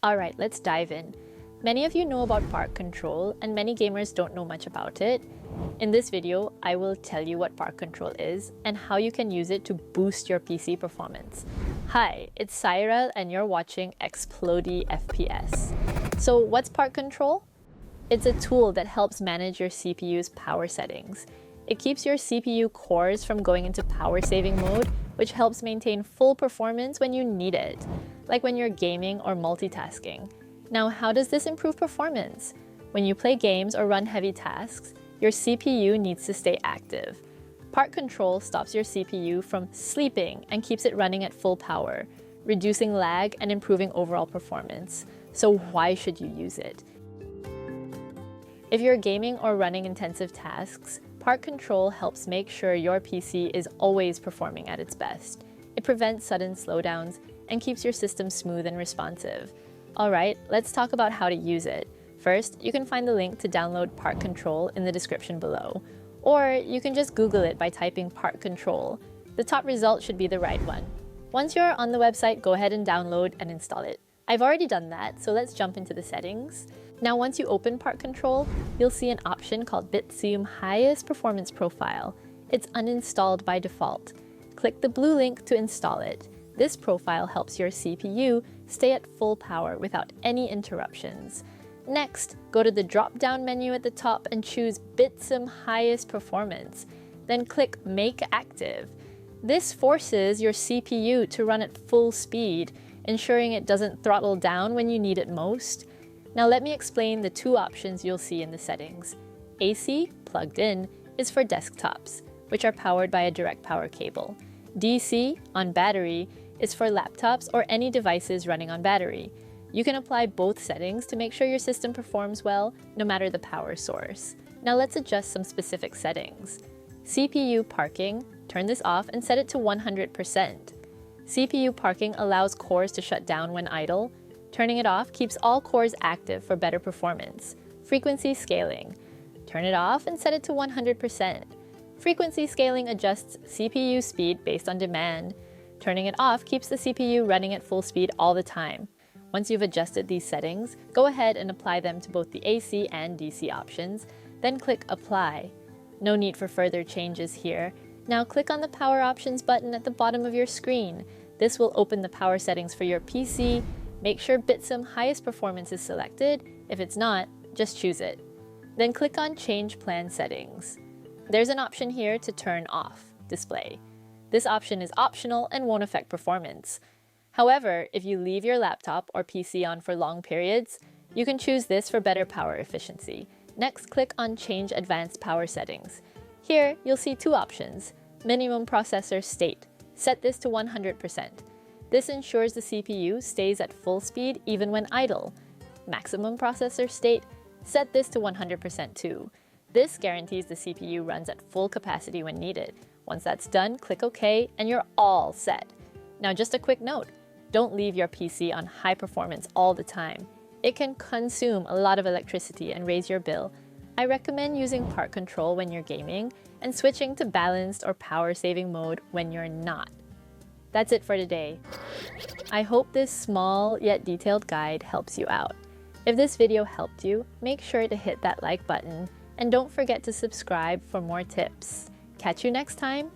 Alright, let's dive in. Many of you know about ParkControl, and many gamers don't know much about it. In this video, I will tell you what ParkControl is and how you can use it to boost your PC performance. Hi, it's Cyril and you're watching Explodey FPS. So what's ParkControl? It's a tool that helps manage your CPU's power settings. It keeps your CPU cores from going into power saving mode, which helps maintain full performance when you need it, like when you're gaming or multitasking. Now, how does this improve performance? When you play games or run heavy tasks, your CPU needs to stay active. ParkControl stops your CPU from sleeping and keeps it running at full power, reducing lag and improving overall performance. So why should you use it? If you're gaming or running intensive tasks, ParkControl helps make sure your PC is always performing at its best. It prevents sudden slowdowns and keeps your system smooth and responsive. Alright, let's talk about how to use it. First, you can find the link to download ParkControl in the description below. Or you can just Google it by typing ParkControl. The top result should be the right one. Once you're on the website, go ahead and download and install it. I've already done that, so let's jump into the settings. Now once you open ParkControl, you'll see an option called Bitzoom Highest Performance Profile. It's uninstalled by default. Click the blue link to install it. This profile helps your CPU stay at full power without any interruptions. Next, go to the drop-down menu at the top and choose Bitzoom Highest Performance. Then click Make Active. This forces your CPU to run at full speed, ensuring it doesn't throttle down when you need it most. Now let me explain the two options you'll see in the settings. AC, plugged in, is for desktops, which are powered by a direct power cable. DC, on battery, is for laptops or any devices running on battery. You can apply both settings to make sure your system performs well, no matter the power source. Now let's adjust some specific settings. CPU parking, turn this off and set it to 100%. CPU parking allows cores to shut down when idle. Turning it off keeps all cores active for better performance. Frequency scaling. Turn it off and set it to 100%. Frequency scaling adjusts CPU speed based on demand. Turning it off keeps the CPU running at full speed all the time. Once you've adjusted these settings, go ahead and apply them to both the AC and DC options, then click Apply. No need for further changes here. Now click on the Power Options button at the bottom of your screen. This will open the power settings for your PC. Make sure Bitzoom Highest Performance is selected. If it's not, just choose it. Then click on Change Plan Settings. There's an option here to turn off display. This option is optional and won't affect performance. However, if you leave your laptop or PC on for long periods, you can choose this for better power efficiency. Next, click on Change Advanced Power Settings. Here, you'll see two options. Minimum Processor State. Set this to 100%. This ensures the CPU stays at full speed even when idle. Maximum Processor State. Set this to 100% too. This guarantees the CPU runs at full capacity when needed. Once that's done, click OK and you're all set. Now just a quick note. Don't leave your PC on high performance all the time. It can consume a lot of electricity and raise your bill. I recommend using ParkControl when you're gaming and switching to balanced or power saving mode when you're not. That's it for today. I hope this small yet detailed guide helps you out. If this video helped you, make sure to hit that like button and don't forget to subscribe for more tips. Catch you next time!